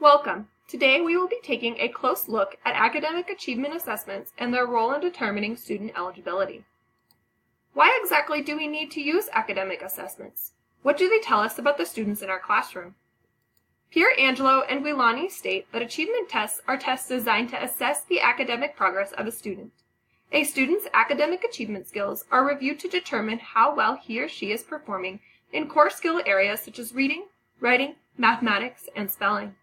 Welcome. Today we will be taking a close look at academic achievement assessments and their role in determining student eligibility. Why exactly do we need to use academic assessments? What do they tell us about the students in our classroom? Pierangelo and Guilani state that achievement tests are tests designed to assess the academic progress of a student. A student's academic achievement skills are reviewed to determine how well he or she is performing in core skill areas such as reading, writing, mathematics, and spelling.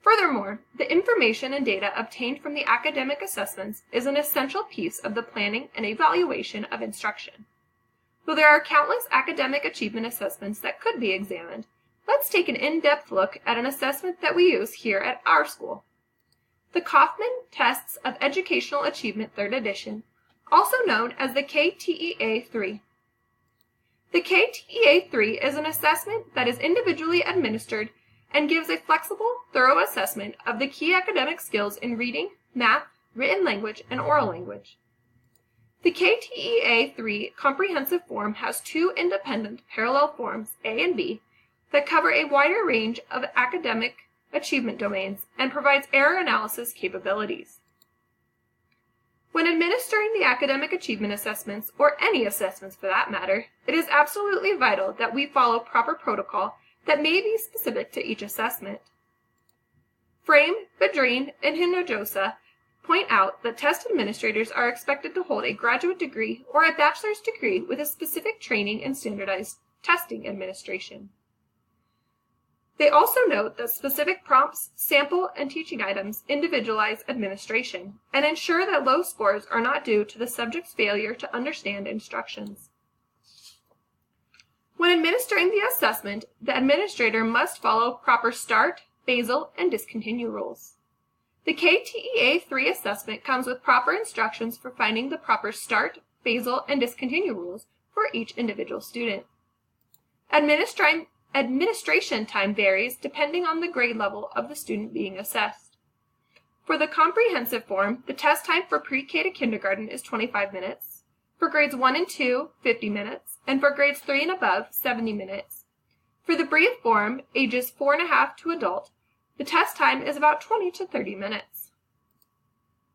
Furthermore, the information and data obtained from the academic assessments is an essential piece of the planning and evaluation of instruction. Though there are countless academic achievement assessments that could be examined, let's take an in-depth look at an assessment that we use here at our school. The Kaufman Tests of Educational Achievement 3rd Edition, also known as the KTEA-3. The KTEA-3 is an assessment that is individually administered and gives a flexible, thorough assessment of the key academic skills in reading, math, written language, and oral language. The KTEA-3 comprehensive form has two independent parallel forms, A and B, that cover a wider range of academic achievement domains and provides error analysis capabilities. When administering the academic achievement assessments, or any assessments for that matter, it is absolutely vital that we follow proper protocol that may be specific to each assessment. Frame, Bedrine, and Hinojosa point out that test administrators are expected to hold a graduate degree or a bachelor's degree with a specific training in standardized testing administration. They also note that specific prompts, sample, and teaching items individualize administration and ensure that low scores are not due to the subject's failure to understand instructions. When administering the assessment, the administrator must follow proper start, basal, and discontinue rules. The KTEA-3 assessment comes with proper instructions for finding the proper start, basal, and discontinue rules for each individual student. Administration time varies depending on the grade level of the student being assessed. For the comprehensive form, the test time for pre-K to kindergarten is 25 minutes, for grades 1 and 2, 50 minutes, and for grades 3 and above, 70 minutes. For the brief form, ages 4.5 to adult, the test time is about 20 to 30 minutes.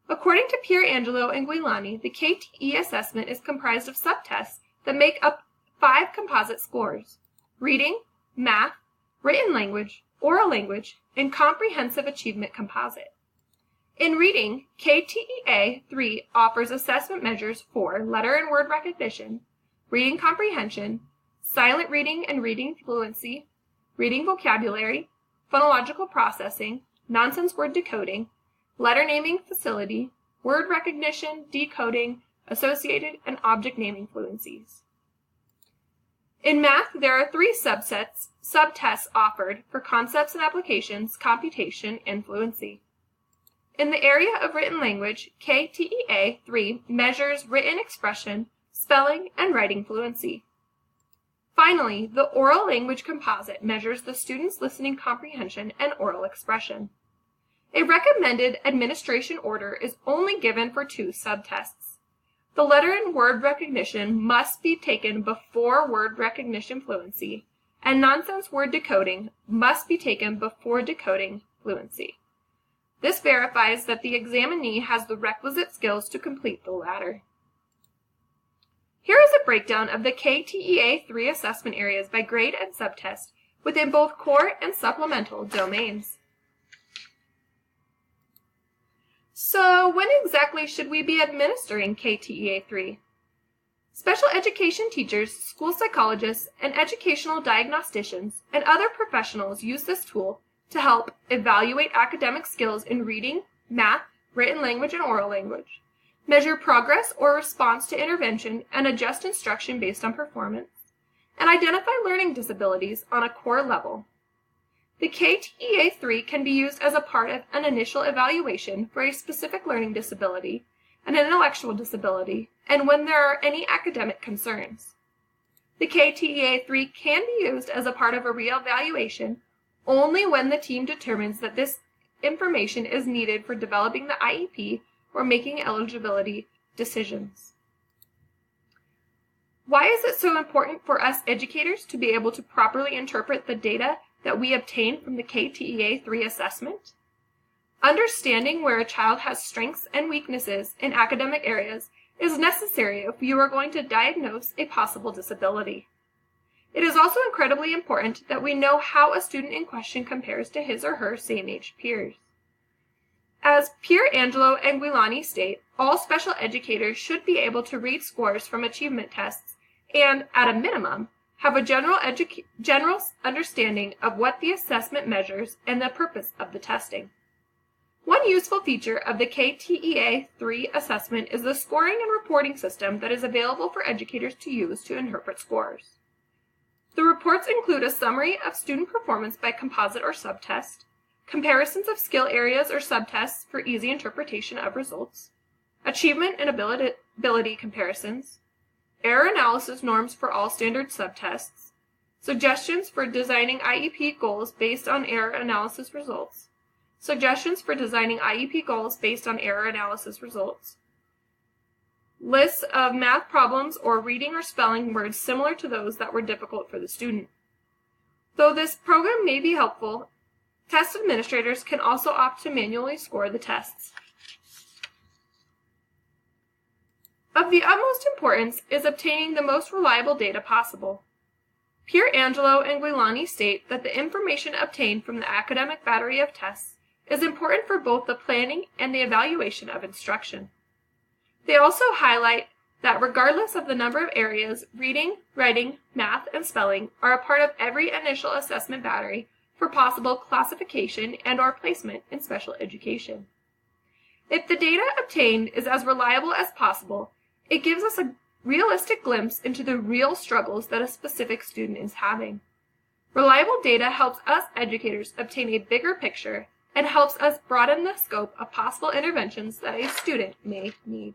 According to Pierangelo and Guilani, the KTE assessment is comprised of subtests that make up 5 composite scores: reading, math, written language, oral language, and comprehensive achievement composite. In reading, KTEA-3 offers assessment measures for letter and word recognition, reading comprehension, silent reading and reading fluency, reading vocabulary, phonological processing, nonsense word decoding, letter naming facility, word recognition, decoding, associated, and object naming fluencies. In math, there are 3 subtests offered for concepts and applications, computation, and fluency. In the area of written language, KTEA-3 measures written expression, spelling, and writing fluency. Finally, the oral language composite measures the student's listening comprehension and oral expression. A recommended administration order is only given for 2 subtests. The letter and word recognition must be taken before word recognition fluency, and nonsense word decoding must be taken before decoding fluency. This verifies that the examinee has the requisite skills to complete the latter. Here is a breakdown of the KTEA-3 assessment areas by grade and subtest within both core and supplemental domains. So, when exactly should we be administering KTEA-3? Special education teachers, school psychologists, and educational diagnosticians and other professionals use this tool to help evaluate academic skills in reading, math, written language, and oral language, measure progress or response to intervention and adjust instruction based on performance, and identify learning disabilities on a core level. The KTEA-3 can be used as a part of an initial evaluation for a specific learning disability, an intellectual disability, and when there are any academic concerns. The KTEA-3 can be used as a part of a reevaluation only when the team determines that this information is needed for developing the IEP or making eligibility decisions. Why is it so important for us educators to be able to properly interpret the data that we obtain from the KTEA 3 assessment? Understanding where a child has strengths and weaknesses in academic areas is necessary if you are going to diagnose a possible disability. It is also incredibly important that we know how a student in question compares to his or her same-aged peers. As Pierangelo and Guilani state, all special educators should be able to read scores from achievement tests and, at a minimum, have a general understanding of what the assessment measures and the purpose of the testing. One useful feature of the KTEA 3 assessment is the scoring and reporting system that is available for educators to use to interpret scores. The reports include a summary of student performance by composite or subtest, comparisons of skill areas or subtests for easy interpretation of results, achievement and ability comparisons, error analysis norms for all standard subtests, suggestions for designing IEP goals based on error analysis results, suggestions for designing IEP goals based on error analysis results, lists of math problems or reading or spelling words similar to those that were difficult for the student. Though this program may be helpful, test administrators can also opt to manually score the tests. Of the utmost importance is obtaining the most reliable data possible. Pierangelo and Guilani state that the information obtained from the academic battery of tests is important for both the planning and the evaluation of instruction. They also highlight that regardless of the number of areas, reading, writing, math, and spelling are a part of every initial assessment battery for possible classification and/or placement in special education. If the data obtained is as reliable as possible, it gives us a realistic glimpse into the real struggles that a specific student is having. Reliable data helps us educators obtain a bigger picture and helps us broaden the scope of possible interventions that a student may need.